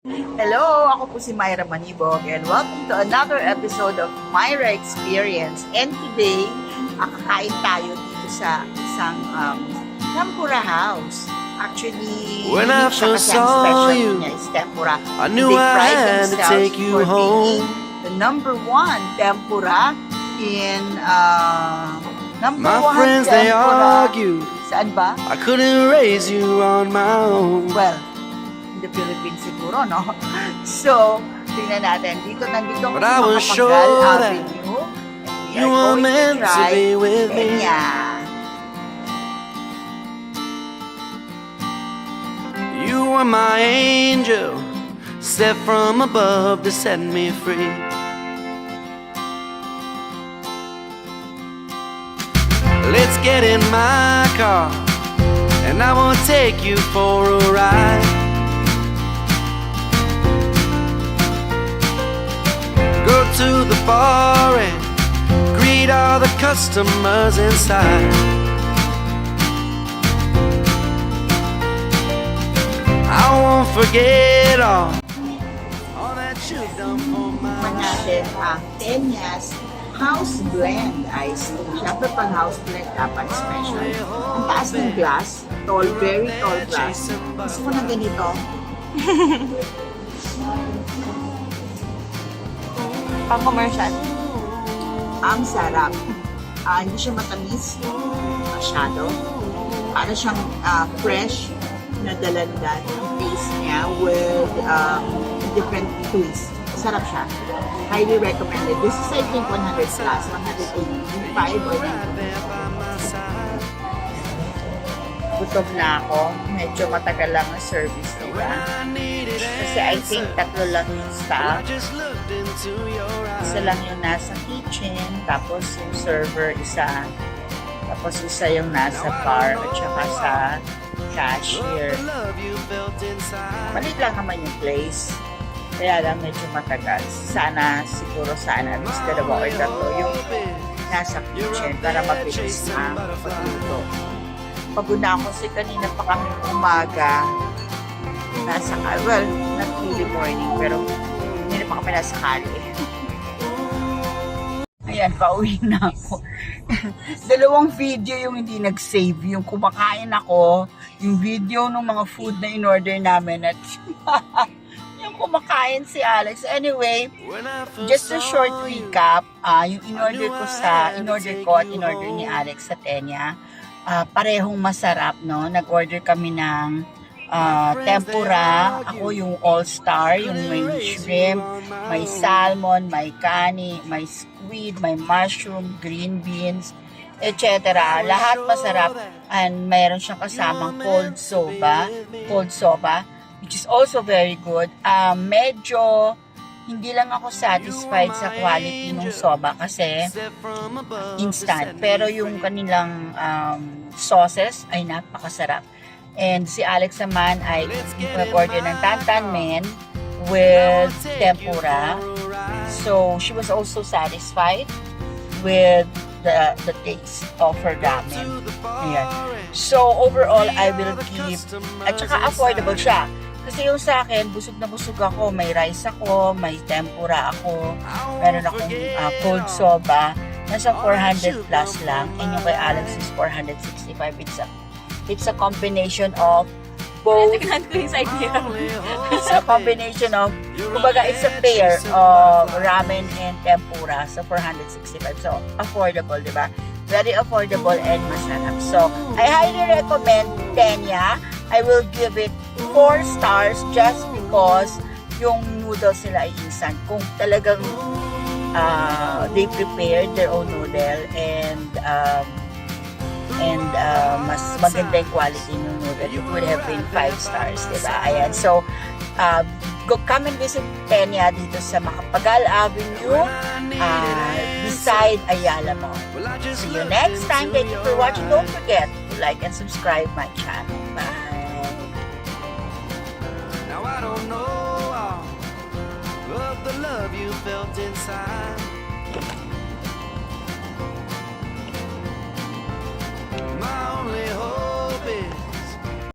Hello, ako po si Myra Manibog and welcome to another episode of Myra Experience. And today, kakain tayo dito sa isang tempura house. Actually, When I siya first kasi ang saw special you, niya is tempura. I knew They I pride had to themselves take you for home. being the number one tempura in number My one friends, they tempura. argued Saan ba? I couldn't raise you on my own. Well, in the Philippines siguro, no? So, tingnan natin. Nandito ako But sa I was Makapagal sure that Avenue. you were meant to be with me. You were my angel, set from above to set me free. Let's get in my car, and I will take you for a ride. Go to the bar and greet all the customers inside. I won't forget all that you've done for Tikman my natin ang Tenyas House Blend Ice Tea. Siyempre, pang house blend dapat special. Ang taas ng glass. Tall, very tall glass. Gusto ko na ganito. Pang commercial. Ang sarap. Hindi siya matamis. Masyado. Para siyang fresh na dalandan ang taste niya with different twist. Sarap siya. Highly recommended. This is I think 100 plus, 185 or 90. Gutom na ako. Medyo matagal lang ang service nila. Kasi I think tatlo lang yung staff. Isa lang yung nasa kitchen, tapos yung server isa. Tapos isa yung nasa bar at saka sa cashier. Malit lang naman yung place. Kaya lang medyo matagal. Siguro sana at least dalawa or tatlo yung nasa kitchen para mabilis ang pagluto. Pagod na ako kasi kanina pa kami umaga. Not really morning, pero hindi pa kami nasa kali. Ayan, pauwi na ako. Dalawang video yung hindi nag-save. Yung kumakain ako, yung video ng mga food na in-order namin at yung kumakain si Alex. Anyway, just a short recap. Yung in-order ko at in-order ni Alex sa Tenya. Parehong masarap, no? Nag-order kami ng tempura. Ako yung all-star, yung may shrimp, may salmon, may kani, may squid, may mushroom, green beans, etc. Lahat masarap. And mayroon siyang kasamang cold soba, which is also very good. Medyo hindi lang ako satisfied sa quality ng soba kasi instant. Pero yung kanilang sauces ay napakasarap. And si Alex naman ay nag-order ng tantan men with tempura. So, she was also satisfied with the taste of her ramen. Ayan. So, overall, I will keep, at saka affordable siya. Kasi yung sa akin, busog na busog ako. May rice ako, may tempura ako, meron akong cold soba. Nasa 400 plus lang. And yung kay Alex is 465. It's a combination of both. Tignan ko yung side niya. It's a combination of, kumbaga, it's a pair of ramen and tempura. So, 465. So, affordable, di ba? Very affordable and masarap. So, I highly recommend Tenya. I will give it 4 stars just because yung noodles nila ay instant. Kung talagang they prepared their own noodle and mas maganda yung quality ng noodle, it would have been 5 stars, diba? Ayan. So, come and visit Tenya dito sa Makapagal Avenue, beside Ayala Mall. See you next time. Thank you for watching. Don't forget to like and subscribe my channel. Bye. Now I don't know all of the love you felt inside. My only hope